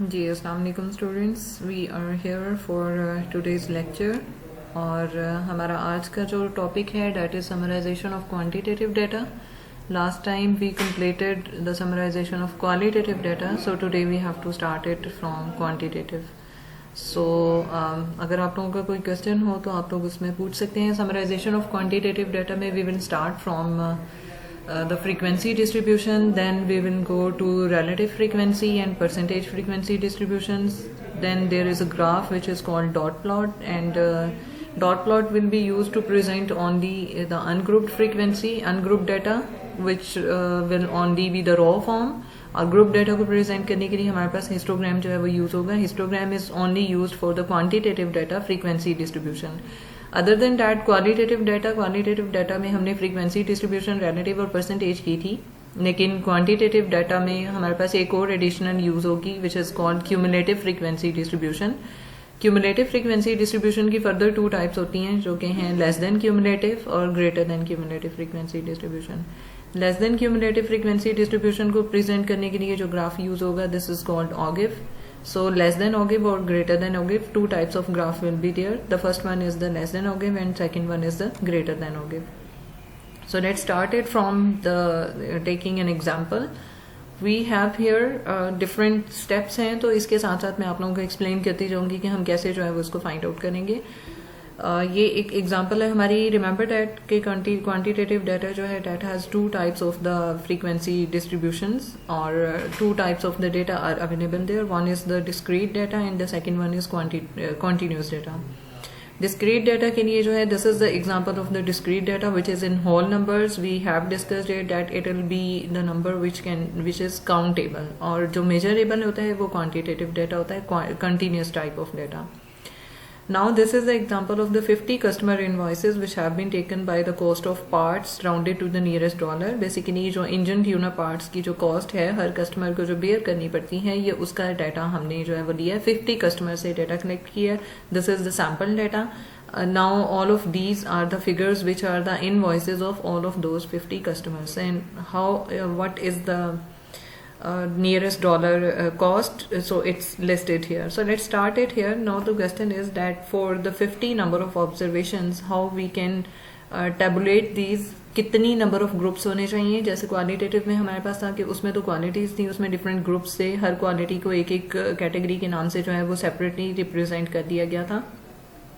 जी अस्सलाम वालेकुम students, we are here for today's lecture. और हमारा आज का जो टॉपिक है that is summarization of quantitative data. Last time we completed the summarization of qualitative data, so today we have to start it from quantitative. So अगर आप लोगों का कोई क्वेश्चन हो तो आप लोग उसमें पूछ सकते हैं। समराइजेशन ऑफ क्वांटिटेटिव डाटा में we will start from the frequency distribution, then we will go to relative frequency and percentage frequency distributions. Then there is a graph which is called dot plot, and dot plot will be used to present only the ungrouped frequency, ungrouped data, which will only be the raw form. और group data को present करने के लिए हमारे पास histogram जो है वो use होगा। Histogram is only used for the quantitative data frequency distribution. Other than that qualitative data में हमने फ्रीक्वेंसी डिस्ट्रीब्यूशन रिलेटिव और परसेंटेज की थी, लेकिन क्वांटिटेटिव डाटा में हमारे पास एक और एडिशनल यूज होगी which is called cumulative frequency distribution. Cumulative frequency distribution की फर्दर टू टाइप्स होती हैं जो कि हैं लेस देन क्यूमुलेटिव और greater than cumulative frequency distribution. Less than cumulative frequency distribution को प्रेजेंट करने के लिए जो ग्राफ यूज होगा this is called ogive. So less than ogive or greater than ogive, two types of graph will be there. The first one is the less than ogive and second one is the greater than ogive. So let's start it from the taking an example. We have here different steps हैं, तो इसके साथ साथ मैं आप लोगों को explain करती जाऊंगी कि हम कैसे जो है वो इसको फाइंड आउट करेंगे। ये एक एग्जांपल है हमारी। रिमेंबर दैट के क्वांटिटेटिव डाटा जो है that has two types of the frequency distributions और two types of the data are available there. One is the discrete data and the second one is continuous data. Discrete data के लिए जो है this is the example of the discrete data which is in whole numbers. We have discussed it that it will be the number which is countable, और जो measurable होता है वो quantitative data होता है, continuous type of data. Now this is the example of the 50 customer invoices which have been taken by the cost of parts rounded to the nearest dollar. Basically जो engine tuner parts की जो cost है हर customer को जो bear करनी पड़ती है, ये उसका डाटा हमने जो है वो लिया है। 50 कस्टमर से डाटा कलेक्ट किया है। This is the sample data. Now all of these are the figures which are the invoices of all of those 50 customers, and how what is the nearest dollar cost, so it's listed here. So let's start it here. Now the question is that for the 50 number of observations, how we can tabulate these, कितनी number of groups होने चाहिए। जैसे qualitative में हमारे पास था कि उसमें तो क्वालिटीज थी, उसमें डिफरेंट ग्रुप्स थे, हर क्वालिटी को एक एक कैटेगरी के नाम से जो है वो सेपरेटली रिप्रेजेंट कर दिया गया था।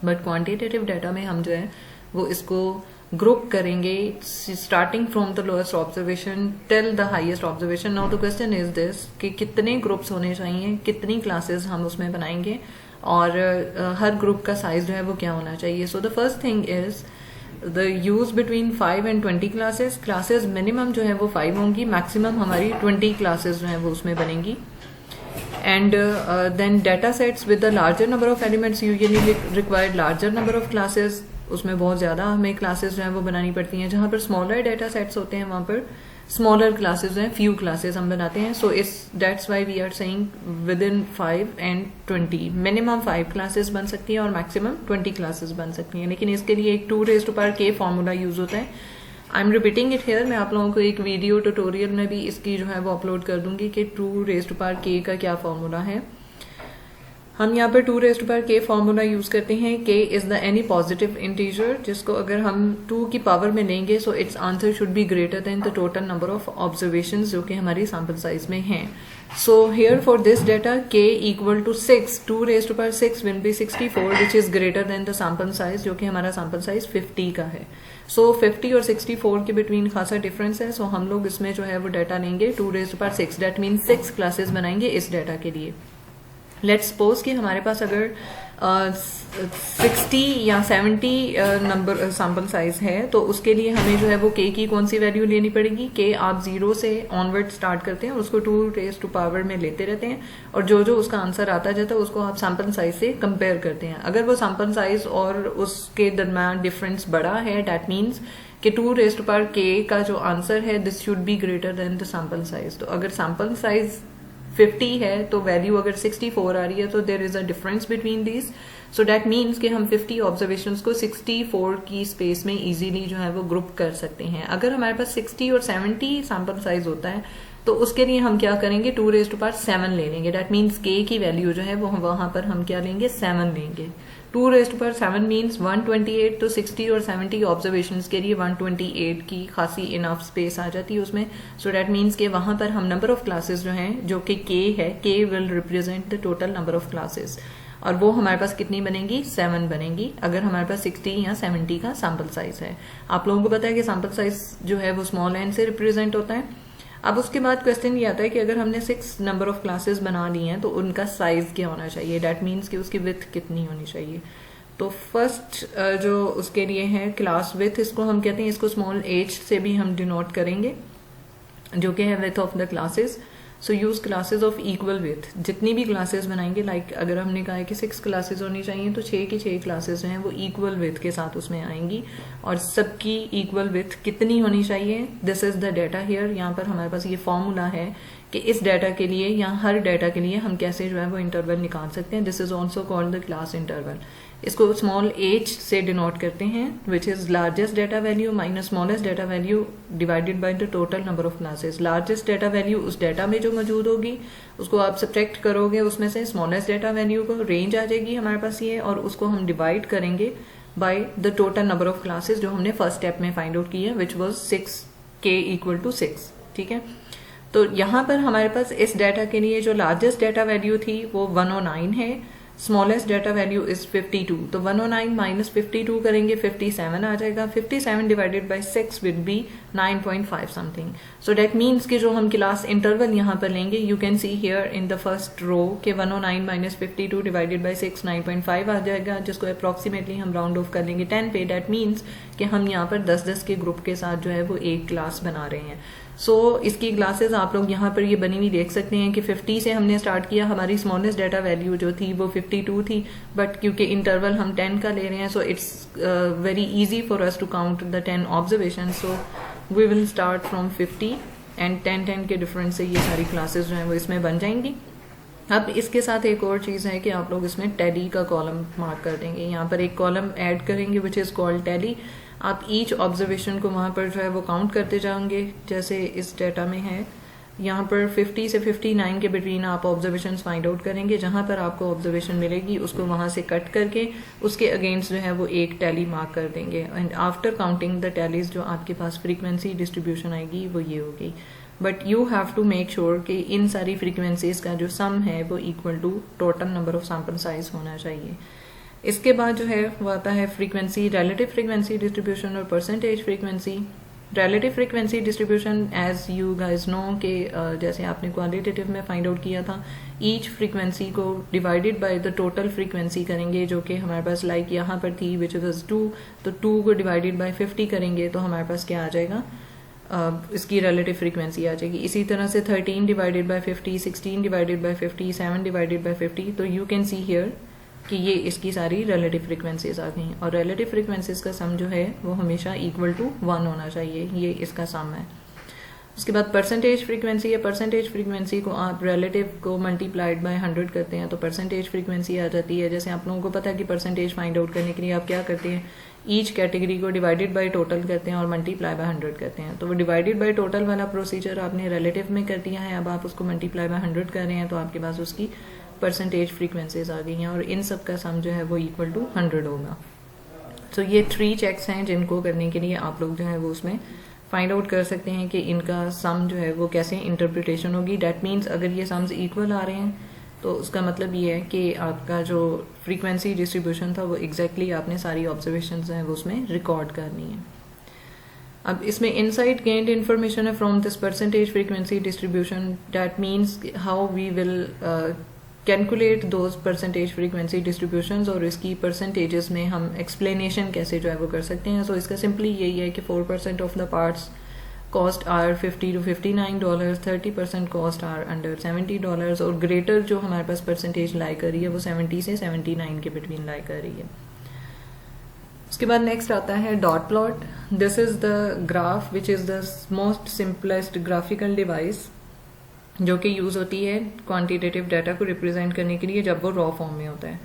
बट क्वांटिटेटिव डाटा में हम जो है वो इसको ग्रुप करेंगे starting from the lowest observation till the highest observation. Now the question is this कि कितने ग्रुप्स होने चाहिए, कितनी क्लासेस हम उसमें बनाएंगे, और हर ग्रुप का साइज जो है वो क्या होना चाहिए। So the first thing is the use between 5 and 20 classes. Classes minimum जो है वो 5 होंगी, मैक्सिमम हमारी 20 क्लासेस जो है वो उसमें बनेंगी। And then data sets with the larger number of elements usually require larger number of classes. उसमें बहुत ज्यादा हमें क्लासेस जो है वो बनानी पड़ती हैं। जहां पर स्मॉलर डेटा सेट्स होते हैं वहां पर स्मॉलर क्लासेस हैं, फ्यू क्लासेस हम बनाते हैं। सो इस that's why we are saying within 5 and 20 minimum 5 classes बन सकती हैं और मैक्सिमम 20 क्लासेस बन सकती हैं। लेकिन इसके लिए एक 2⁻k फॉर्मूला यूज होता है। I am repeating it here. मैं आप लोगों को एक वीडियो ट्यूटोरियल में भी इसकी जो है वो अपलोड कर दूंगी कि 2⁻k का क्या फॉर्मूला है। हम यहाँ पर 2⁻k फॉर्मूला यूज करते हैं। k is the any positive integer जिसको अगर हम 2 की पावर में लेंगे so its answer should be greater than the total number of observation जो कि हमारी सैम्पल साइज में हैं। So here for this data k equal to 6, 2⁻6 will be 64 which is greater than the sample size जो कि हमारा sample size 50 का है। सो 50 और 64 के बिटवीन खासा डिफरेंस है। सो हम लोग इसमें जो है वो डाटा लेंगे 2⁻6, दैट मीन 6 क्लासेस बनाएंगे इस डाटा के लिए। लेट्स सपोज कि हमारे पास अगर 60 या 70 नंबर सैम्पल साइज है तो उसके लिए हमें जो है वो k की कौन सी वैल्यू लेनी पड़ेगी। k आप 0 से ऑनवर्ड स्टार्ट करते हैं और उसको 2 में लेते रहते हैं, और जो जो उसका आंसर आता जाता है उसको आप सैम्पल साइज से कंपेयर करते हैं। अगर वो सैम्पल साइज और उसके दरम्यान डिफरेंस बड़ा है दैट मीन्स कि 2⁻k का जो आंसर है this should be greater than the sample size. तो अगर सैम्पल साइज 50 है तो वैल्यू अगर 64 आ रही है तो there is a difference between these. So that means कि हम 50 ऑब्जर्वेशंस को 64 की स्पेस में इजीली जो है वो ग्रुप कर सकते हैं। अगर हमारे पास 60 और 70 सैंपल साइज होता है तो उसके लिए हम क्या करेंगे, 2⁻7 ले लेंगे। डैट मीन्स के की वैल्यू जो है वो वहां पर हम क्या लेंगे, 7 लेंगे। 2⁻7 मीन्स 128, तो 60 और 70 ऑब्जर्वेशंस के लिए 128 की खासी इनफ स्पेस आ जाती है उसमें। सो डैट मीन्स कि वहां पर हम नंबर ऑफ क्लासेस जो हैं, जो कि के है, के will represent the total number of classes, और वो हमारे पास कितनी बनेगी, 7 बनेगी अगर हमारे पास 60 या 70 का सैंपल साइज है। आप लोगों को पता है कि सैंपल साइज जो है वो स्मॉल एन से रिप्रेजेंट होता है। अब उसके बाद क्वेश्चन ये आता है कि अगर हमने 6 नंबर ऑफ क्लासेस बना ली हैं तो उनका साइज क्या होना चाहिए, डैट मीन्स कि उसकी विथ कितनी होनी चाहिए। तो फर्स्ट जो उसके लिए है क्लास विथ, इसको हम कहते हैं, इसको स्मॉल h से भी हम डिनोट करेंगे, जो कि है width of the classes. So use classes of equal with. जितनी भी क्लासेस बनाएंगे, लाइक अगर हमने कहा है कि 6 क्लासेस होनी चाहिए तो 6 की 6 क्लासेस जो हैं वो इक्वल विथ के साथ उसमें आएंगी, और सबकी इक्वल विथ कितनी होनी चाहिए, this is the data here. यहाँ पर हमारे पास ये फॉर्मूला है कि इस डाटा के लिए या हर डाटा के लिए हम कैसे जो है वो इंटरवल निकाल सकते हैं। This is also called the class interval. इसको स्मॉल h से डिनोट करते हैं, which is largest data value minus smallest data value divided by the total number of classes. Largest data value उस डाटा में जो मौजूद होगी उसको आप सब्ट्रैक्ट करोगे उसमें से स्मॉलेस्ट डाटा वैल्यू को, रेंज आ जाएगी हमारे पास ये, और उसको हम डिवाइड करेंगे by the total number of classes जो हमने फर्स्ट स्टेप में फाइंड आउट की है, which was 6, k equal to 6। ठीक है, तो यहाँ पर हमारे पास इस डाटा के लिए जो लार्जेस्ट डाटा वैल्यू थी वो 109 है, स्मॉलेस्ट डाटा वैल्यू इज 52। तो 109 माइनस 52 करेंगे, 57 आ जाएगा। 57 divided by 6 will be 9.5 something. So that means कि जो हम क्लास इंटरवल यहाँ पर लेंगे, you can see here in the first row के 109 माइनस 52 डिवाइडेड बाय 6 9.5 आ जाएगा, जिसको अप्रोक्सीमेटली हम राउंड ऑफ कर लेंगे 10 पे। डेट मीन्स कि हम यहाँ पर 10-10 के ग्रुप के साथ जो है वो एक क्लास बना रहे हैं। सो इसकी क्लासेस आप लोग यहाँ पर ये बनी हुई देख सकते हैं कि 50 से हमने स्टार्ट किया, हमारी स्मॉलेस्ट डाटा वैल्यू जो थी वो 52 थी, बट क्योंकि इंटरवल हम 10 का ले रहे हैं, so it's very easy for us to count the 10 observation. So we will start from 50 and 10 के डिफरेंस से ये सारी क्लासेस जो हैं वो इसमें बन जाएंगी। अब इसके साथ एक और चीज है कि आप लोग इसमें टैली का कॉलम मार्क कर देंगे, यहाँ पर एक कॉलम ऐड करेंगे विच इज कॉल्ड टैली। आप ईच ऑब्जर्वेशन को वहां पर जो है वो काउंट करते जाएंगे, जैसे इस डाटा में है यहाँ पर 50 से 59 के बिटवीन आप ऑब्जर्वेशन फाइंड आउट करेंगे। जहां पर आपको ऑब्जर्वेशन मिलेगी उसको वहां से कट करके उसके अगेंस्ट जो है वो एक टैली मार्क कर देंगे, and after counting the tallies जो आपके पास फ्रीक्वेंसी डिस्ट्रीब्यूशन आएगी वो ये होगी। But you have to make sure कि इन सारी फ्रीक्वेंसीज का जो सम है वो equal to total number of sample size होना चाहिए। इसके बाद जो है वो आता है फ्रीक्वेंसी, रिलेटिव फ्रीक्वेंसी डिस्ट्रीब्यूशन और percentage frequency. Relative frequency distribution as you guys know के जैसे आपने क्वालिटेटिव में फाइंड आउट किया था, ईच फ्रीक्वेंसी को divided by the total frequency करेंगे, जो कि हमारे पास लाइक यहाँ पर थी विच वॉज 2, तो 2 को डिवाइडेड बाय 50 करेंगे तो हमारे पास क्या आ जाएगा, इसकी रिलेटिव फ्रीक्वेंसी आ जाएगी। इसी तरह से 13 divided by 50, 16 divided by 50, 7 divided by 50, तो यू कैन सी हियर कि ये इसकी सारी रिलेटिव फ्रीक्वेंसीज आ गई, और रिलेटिव फ्रीक्वेंसीज का सम जो है वो हमेशा इक्वल टू 1 होना चाहिए, ये इसका सम है। उसके बाद परसेंटेज फ्रीक्वेंसी है। परसेंटेज फ्रीक्वेंसी को आप रिलेटिव को मल्टीप्लाइड बाय 100 करते हैं तो परसेंटेज फ्रीक्वेंसी आ जाती है। जैसे आप लोगों को पता है कि परसेंटेज फाइंड आउट करने के लिए आप क्या करते हैं, ईच कैटेगरी को डिवाइडेड बाय टोटल करते हैं और मल्टीप्लाई बाय 100 करते हैं। तो वो डिवाइडेड बाय टोटल वाला प्रोसीजर आपने रिलेटिव में कर दिया है, अब आप उसको मल्टीप्लाई बाय 100 कर रहे हैं तो आपके पास उसकी परसेंटेज फ्रीक्वेंसीज आ गई हैं, और इन सब का सम जो है वो इक्वल टू 100 होगा। तो ये 3 चेक्स हैं जिनको करने के लिए आप लोग जो है वो उसमें फाइंड आउट कर सकते हैं कि इनका सम जो है वो कैसे इंटरप्रिटेशन होगी। डैट मीन्स अगर ये सम्स इक्वल आ रहे हैं तो उसका मतलब ये है कि आपका जो फ्रीक्वेंसी डिस्ट्रीब्यूशन था वो एग्जैक्टली आपने सारी ऑब्जर्वेशन हैं वो उसमें रिकॉर्ड करनी है। अब इसमें इनसाइट गेन्ड इन्फॉर्मेशन है from this percentage frequency distribution. That means how we will calculate those percentage frequency distributions, और इसकी परसेंटेजेस में हम एक्सप्लेनेशन कैसे जो है वो कर सकते हैं। सो इसका सिंपली यही है कि 4% of the parts cost are $50 to $59, 30% cost are under $70, और ग्रेटर जो हमारे पास परसेंटेज लाई कर रही है वो 70 से 79 के बिटवीन लाई कर रही है। उसके बाद नेक्स्ट आता है dot plot. This is the graph which is the most simplest graphical device जो कि यूज होती है क्वांटिटेटिव डाटा को रिप्रेजेंट करने के लिए जब वो रॉ फॉर्म में होता है।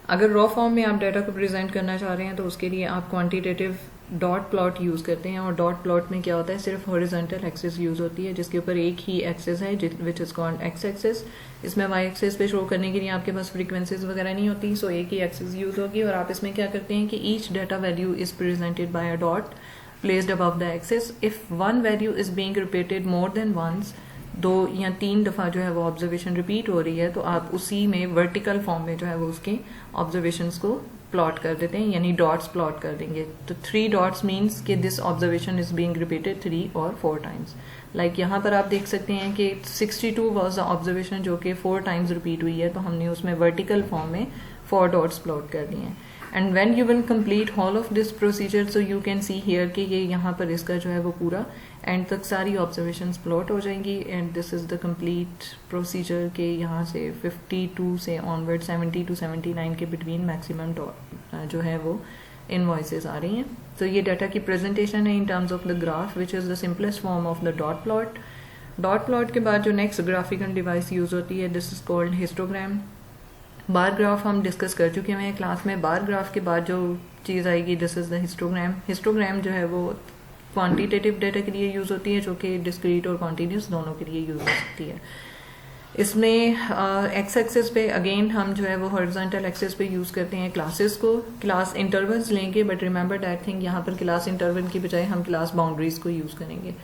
अगर रॉ फॉर्म में आप डाटा को प्रेजेंट करना चाह रहे हैं तो उसके लिए आप क्वांटिटेटिव डॉट प्लॉट यूज करते हैं, और डॉट प्लॉट में क्या होता है, सिर्फ हॉरिजॉन्टल एक्सिस यूज होती है जिसके ऊपर एक ही एक्सिस है विच इज कॉल्ड एक्स एक्सिस। इसमें वाई एक्सिस पे शो करने के लिए आपके पास फ्रीक्वेंसीज वगैरह नहीं होती, सो एक ही एक्सिस यूज होगी। और आप इसमें क्या करते हैं कि each data value is presented by a dot placed above the axis. If one value is being repeated more than once, 2 या 3 दफा जो है वो ऑब्जर्वेशन रिपीट हो रही है, तो आप उसी में वर्टिकल फॉर्म में जो है वो उसके ऑब्जर्वेशंस को प्लॉट कर देते हैं, यानी डॉट्स प्लॉट कर देंगे। तो 3 डॉट्स मीन्स कि this observation is being repeated 3 और 4 टाइम्स। लाइक यहाँ पर आप देख सकते हैं कि 62 वाज द ऑब्जर्वेशन जो कि 4 टाइम्स रिपीट हुई है, तो हमने उसमें वर्टिकल फॉर्म में 4 डॉट्स प्लॉट कर दिए हैं। And when you will complete all of this procedure, so you can see here कि ये यहाँ पर इसका जो है वो पूरा एंड तक सारी ऑब्जर्वेशंस प्लॉट हो जाएंगी। And this is the complete procedure के यहाँ से 52 से ऑनवर्ड 70 to 79 के बिटवीन मैक्सिमम जो है वो इनवॉइसेस आ रही हैं। तो ये डाटा की प्रेजेंटेशन है in terms of the graph which is the simplest form of the dot plot. Dot plot के बाद जो नेक्स्ट ग्राफिकल डिवाइस यूज होती है, this is called histogram. Bar graph हम डिस्कस कर चुके हैं क्लास में। बार ग्राफ के बाद जो चीज़ आएगी, this is the histogram. Histogram जो है वो क्वांटिटेटिव डाटा के लिए यूज होती है, जो कि डिस्क्रीट और कॉन्टिन्यूस दोनों के लिए यूज हो सकती है। इसमें एक्स एक्सिस पे अगेन हम जो है वो हॉरिजॉन्टल एक्सिस पे यूज करते हैं क्लासेस को। क्लास इंटरवल्स लेंगे, बट रिमेंबर दैट थिंग, यहाँ पर क्लास इंटरवल की बजाय हम क्लास बाउंड्रीज को यूज करेंगे।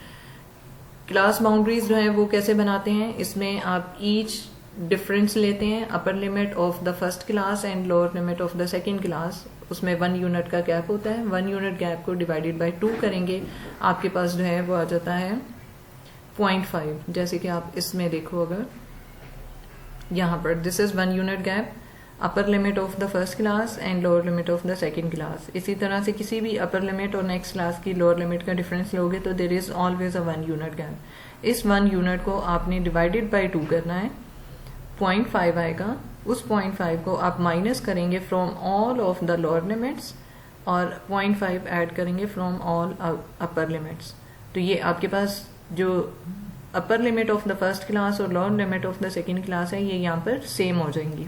क्लास बाउंड्रीज जो है वो कैसे बनाते हैं, इसमें आप ईच डिफरेंस लेते हैं, अपर limit of the first class and lower limit of the second class. उसमें 1 यूनिट का गैप होता है। 1 यूनिट गैप को डिवाइडेड बाय 2 करेंगे, आपके पास जो है वो आ जाता है 0.5। जैसे कि आप इसमें देखो, अगर यहाँ पर this is 1 unit gap, upper limit of the first class and lower limit of the second class. इसी तरह से किसी भी अपर लिमिट और नेक्स्ट क्लास की लोअर लिमिट का डिफरेंस लोगे तो there is always a 1 unit gap. इस 1 यूनिट को आपने डिवाइडेड बाय 2 करना है, 0.5 आएगा। उस 0.5 को आप माइनस करेंगे from all of the lower limits और 0.5 ऐड करेंगे फ्रॉम ऑल अपर लिमिट्स। तो ये आपके पास जो upper limit of the first class और lower limit of the second class है, ये यहाँ पर सेम हो जाएंगी।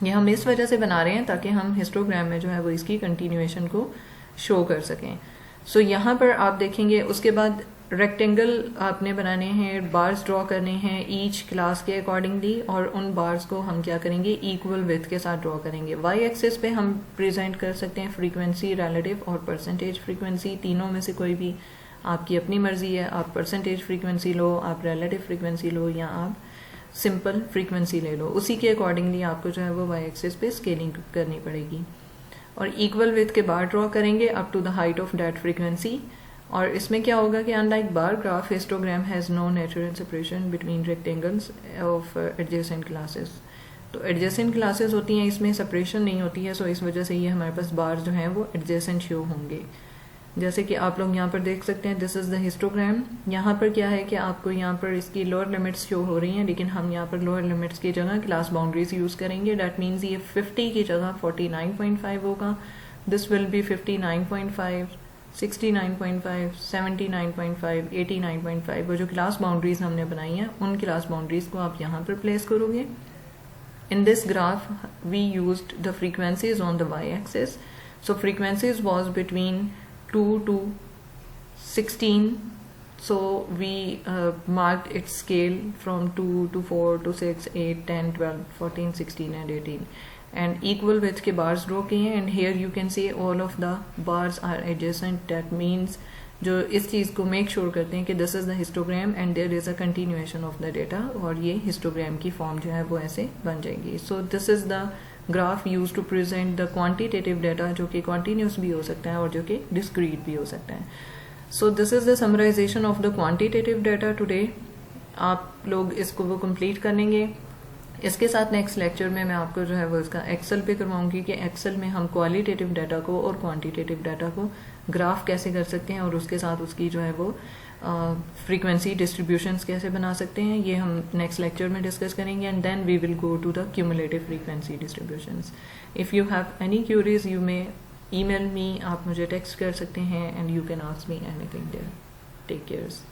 ये हम इस वजह से बना रहे हैं ताकि हम हिस्टोग्राम में जो है वो इसकी कंटिन्यूएशन को शो कर सकें। सो यहाँ पर आप देखेंगे, उसके बाद रेक्टेंगल आपने बनाने हैं, बार्स ड्रॉ करने हैं ईच क्लास के अकॉर्डिंगली, और उन बार्स को हम क्या करेंगे, इक्वल विड्थ के साथ ड्रॉ करेंगे। वाई एक्सिस पे हम प्रेजेंट कर सकते हैं फ्रीक्वेंसी, रिलेटिव और परसेंटेज फ्रीक्वेंसी। तीनों में से कोई भी आपकी अपनी मर्जी है, आप परसेंटेज फ्रीक्वेंसी लो, आप रिलेटिव फ्रीक्वेंसी लो, या आप सिंपल फ्रीक्वेंसी ले लो। उसी के अकॉर्डिंगली आपको जो है वो वाई एक्सिस पे स्केलिंग करनी पड़ेगी। और इक्वल विड्थ के बार ड्रॉ करेंगे up to the height of that frequency. और इसमें क्या होगा कि unlike bar graph, histogram has no natural separation between rectangles of adjacent classes. तो एडजेसेंट क्लासेस होती हैं, इसमें सेपरेशन नहीं होती है, सो इस वजह से ये हमारे पास बार जो हैं वो एडजेसेंट शो होंगे। जैसे कि आप लोग यहाँ पर देख सकते हैं, दिस इज द हिस्टोग्राम। यहाँ पर क्या है कि आपको यहाँ पर इसकी लोअर लिमिट्स शो हो रही हैं, लेकिन हम यहाँ पर लोअर लिमिट्स की जगह क्लास बाउंड्रीज यूज करेंगे। दैट मीन्स ये 50 की जगह 49.5 होगा। This will be 59.5, 69.5, 79.5, 89.5। वो जो क्लास बाउंड्रीज हमने बनाई हैं, उन क्लास बाउंड्रीज को आप यहाँ पर प्लेस करोगे। In this graph we used the frequencies on the Y axis. So frequencies was between 2 to 16, so we marked its scale from 2 to 4 to 6, 8, 10, 12, 14, 16 and 18, and equal width के bars draw किए हैं। and here you can see all of the bars are adjacent, that means जो इस चीज़ को make sure करते हैं कि this is the histogram and there is a continuation of the data, और ये हिस्टोग्राम की फॉर्म जो है वो ऐसे बन जाएगी। So this is the graph use to present the quantitative data, जो कि कॉन्टिन्यूस भी हो सकता है और जो कि डिस्क्रीट भी हो सकता है। So this is the summarization of the quantitative data today. आप लोग इसको वो कंप्लीट करेंगे। इसके साथ नेक्स्ट लेक्चर में मैं आपको जो है वो इसका एक्सेल पे करवाऊंगी कि एक्सेल में हम क्वालिटेटिव डाटा को और क्वांटिटेटिव डाटा को ग्राफ कैसे कर सकते हैं, और उसके साथ उसकी जो है वो फ्रीक्वेंसी डिस्ट्रीब्यूशंस कैसे बना सकते हैं, ये हम नेक्स्ट लेक्चर में डिस्कस करेंगे। And then we will go to the cumulative frequency distributions. If you have any queries you may email me, आप मुझे टेक्स्ट कर सकते हैं, and you can ask me anything there. Take cares.